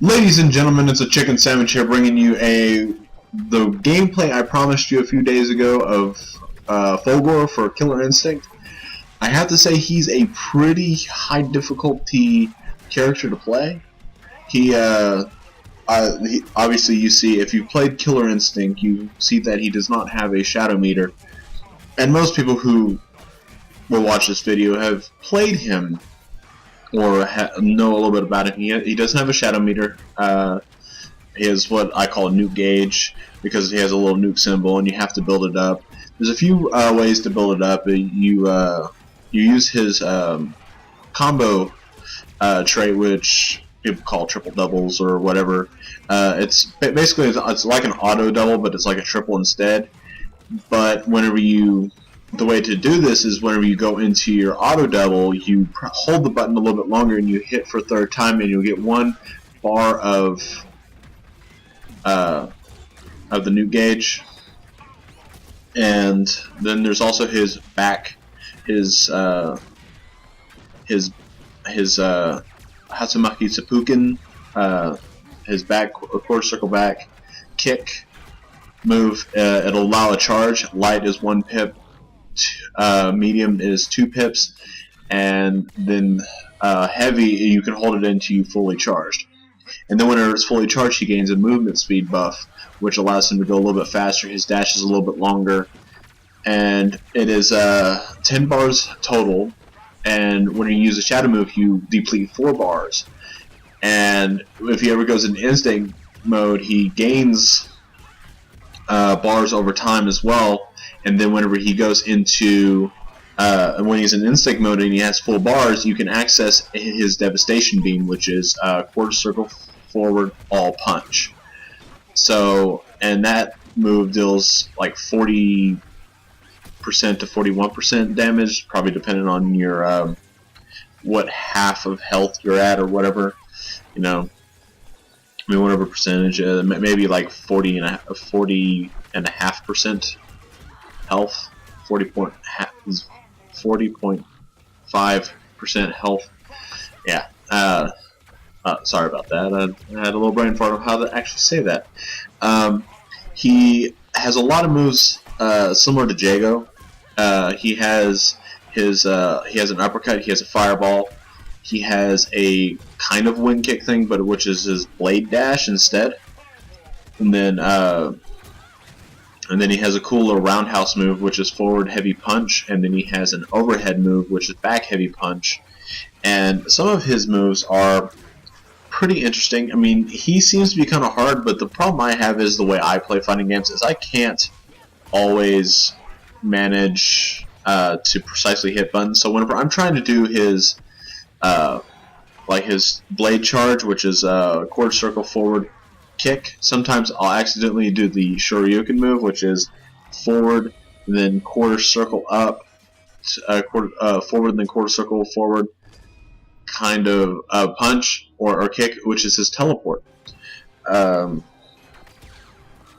Ladies and gentlemen, it's a chicken sandwich here, bringing you the gameplay I promised you a few days ago of Fulgore for Killer Instinct. I have to say he's a pretty high difficulty character to play. He obviously, you see, if you've played Killer Instinct, you see that he does not have a shadow meter, and most people who will watch this video have played him or know a little bit about him. He doesn't have a shadow meter. He has what I call a nuke gauge because he has a little nuke symbol, and you have to build it up. There's a few ways to build it up. You use his combo trait, which people call triple doubles or whatever. It's basically it's like an auto double, but it's like a triple instead. But the way to do this is whenever you go into your auto double, you hold the button a little bit longer and you hit for a third time, and you'll get 1 bar of the nuke gauge. And then there's also his back, his Hatsumaki Seppuken, his back quarter circle back kick move. It'll allow a charge. Light is 1 pip. Medium is 2 pips, and then heavy, you can hold it until you fully charged. And then whenever it's fully charged, he gains a movement speed buff, which allows him to go a little bit faster. His dash is a little bit longer, and it is 10 bars total. And when you use a shadow move, you deplete 4 bars. And if he ever goes into instinct mode, he gains bars over time as well. And then whenever he goes into when he's in instinct mode and he has full bars, you can access his devastation beam, which is quarter circle forward all punch. So, and that move deals like 40% to 41% damage, probably depending on your what half of health you're at or whatever, you know. I mean, whatever percentage, maybe like 40.5% health, 40.5% health. Yeah. Sorry about that. I had a little brain fart on how to actually say that. He has a lot of moves similar to Jago. He has an uppercut. He has a fireball. He has a kind of wind kick thing, but which is his blade dash instead. And then he has a cool little roundhouse move, which is forward heavy punch. And then he has an overhead move, which is back heavy punch. And some of his moves are pretty interesting. I mean, he seems to be kind of hard, but the problem I have is the way I play fighting games is I can't always manage to precisely hit buttons. So whenever I'm trying to do his like his blade charge, which is a quarter circle forward kick, sometimes I'll accidentally do the Shoryuken move, which is forward, then quarter circle up, forward, then quarter circle forward, kind of punch or kick, which is his teleport. And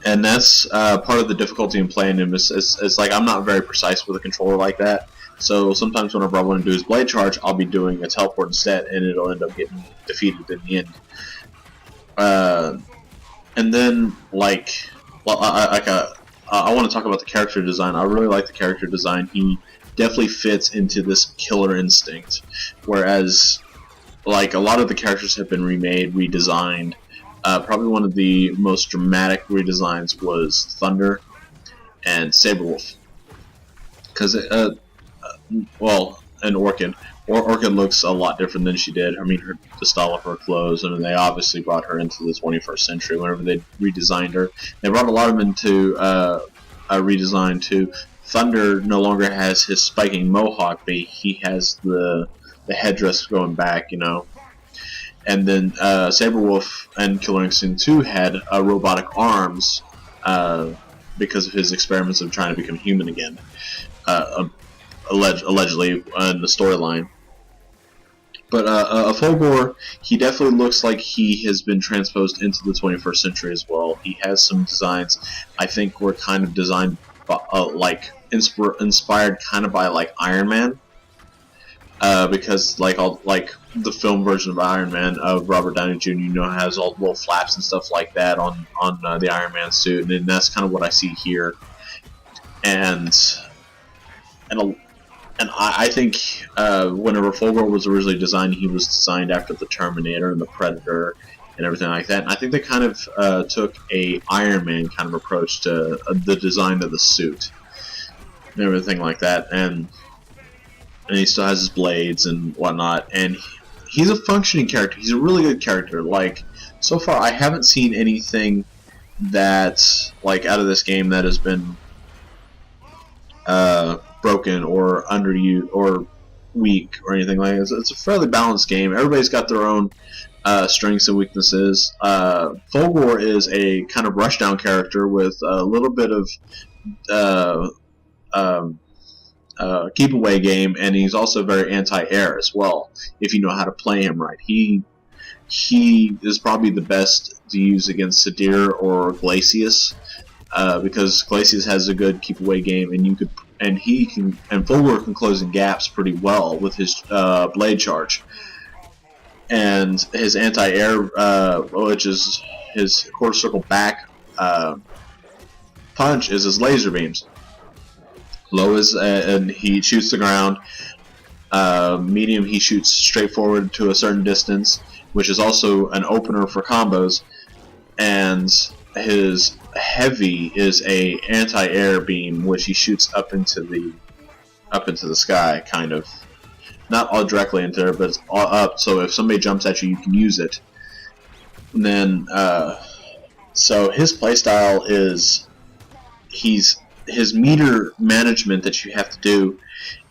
that's part of the difficulty in playing him. It's like I'm not very precise with a controller like that. So sometimes whenever I want to do his blade charge, I'll be doing a teleport instead, and it'll end up getting defeated in the end. And then, like, well, I want to talk about the character design. I really like the character design. He definitely fits into this Killer Instinct, whereas, like, a lot of the characters have been remade, redesigned. Probably one of the most dramatic redesigns was Thunder and Saberwolf, because well, and Orchid. Orchid looks a lot different than she did. I mean, the style of her clothes, and they obviously brought her into the 21st century whenever they redesigned her. They brought a lot of them into a redesign too. Thunder no longer has his spiking mohawk, but he has the headdress going back, you know. And then Saberwolf and Killer Instinct 2 had robotic arms because of his experiments of trying to become human again. Allegedly in the storyline. But Fulgore, he definitely looks like he has been transposed into the 21st century as well. He has some designs I think were kind of designed by, like inspired kind of by like Iron Man. because like the film version of Iron Man of Robert Downey Jr. Has all the little flaps and stuff like that on the Iron Man suit, and that's kind of what I see here. And I think whenever Fulgore was originally designed, he was designed after the Terminator and the Predator and everything like that. And I think they kind of took a Iron Man kind of approach to the design of the suit and everything like that. And he still has his blades and whatnot. And he's a functioning character. He's a really good character. Like, so far, I haven't seen anything that, like, out of this game that has been broken or underused or weak or anything like that. It's a fairly balanced game. Everybody's got their own strengths and weaknesses. Fulgore is a kind of rushdown character with a little bit of keep away game, and he's also very anti-air as well. If you know how to play him right, he is probably the best to use against Sadir or Glacius, because Glacius has a good keep away game, and Fulgore can close in gaps pretty well with his blade charge. And his anti-air, which is his quarter circle back punch, is his laser beams. Low is and he shoots the ground. Medium, he shoots straight forward to a certain distance, which is also an opener for combos. And his heavy is a anti-air beam, which he shoots up into the sky, kind of. Not all directly into there, but it's all up, so if somebody jumps at you, you can use it. And then, so his playstyle is, his meter management that you have to do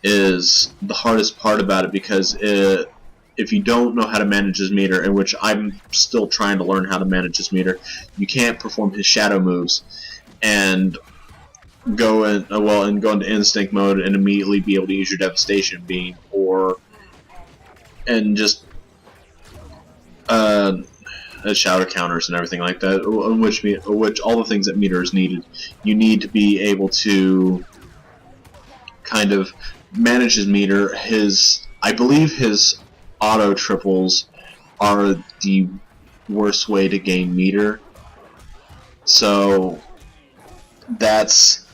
is the hardest part about it, because if you don't know how to manage his meter, in which I'm still trying to learn how to manage his meter, you can't perform his shadow moves and go into instinct mode and immediately be able to use your devastation beam and just shadow counters and everything like that, which all the things that meter is needed. You need to be able to kind of manage his meter. I believe his auto triples are the worst way to gain meter. So that's,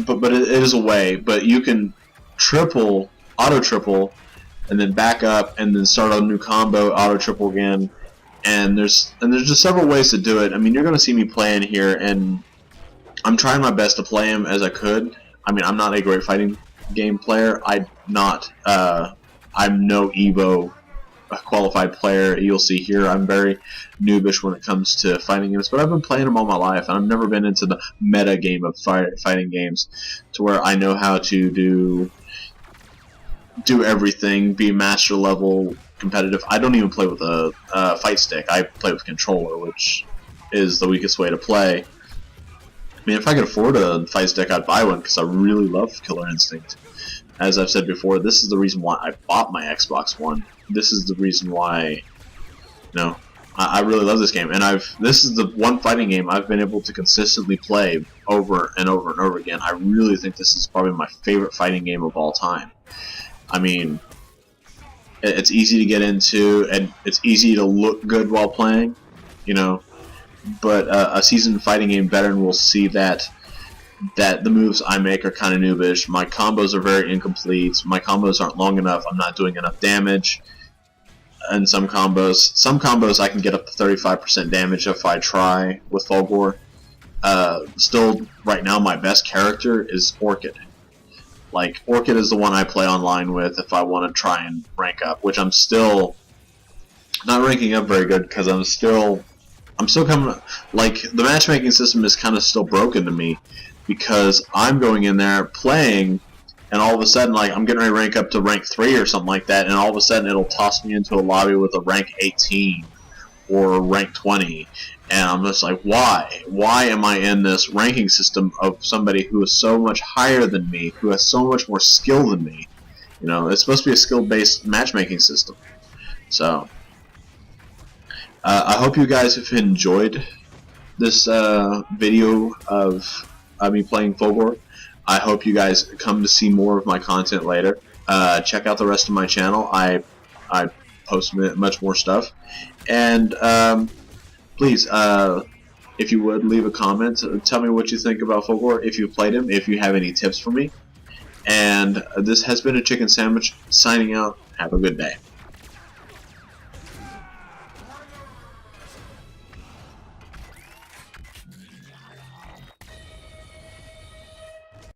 but it is a way. But you can auto triple, and then back up, and then start a new combo, auto triple again. And there's just several ways to do it. I mean, you're going to see me playing here, and I'm trying my best to play him as I could. I mean, I'm not a great fighting game player. I'm no Evo qualified player. You'll see here I'm very noobish when it comes to fighting games, but I've been playing them all my life, and I've never been into the meta game of fighting games to where I know how to do everything, be master level competitive. I don't even play with a fight stick. I play with controller, which is the weakest way to play. I mean, if I could afford a fight stick, I'd buy one, because I really love Killer Instinct. As I've said before, this is the reason why I bought my Xbox One. This is the reason why, I really love this game, and this is the one fighting game I've been able to consistently play over and over and over again. I really think this is probably my favorite fighting game of all time. I mean, it's easy to get into, and it's easy to look good while playing, but a seasoned fighting game veteran will see that the moves I make are kind of noobish. My combos are very incomplete. My combos aren't long enough. I'm not doing enough damage. And some combos I can get up to 35% damage if I try with Fulgore. Still, right now, my best character is Orchid. Like, Orchid is the one I play online with if I want to try and rank up, which I'm still not ranking up very good, because I'm still coming, like, the matchmaking system is kind of still broken to me, because I'm going in there playing, and all of a sudden, like, I'm getting ready to rank up to rank 3 or something like that, and all of a sudden it'll toss me into a lobby with a rank 18 or rank 20, and I'm just like, why? Why am I in this ranking system of somebody who is so much higher than me, who has so much more skill than me? It's supposed to be a skill-based matchmaking system. So, I hope you guys have enjoyed this video of me playing Fulgore. I hope you guys come to see more of my content later. check out the rest of my channel. I post much more stuff, and please, if you would, leave a comment. Tell me what you think about Fulgore, if you played him, if you have any tips for me. And this has been a Chicken Sandwich, signing out. Have a good day.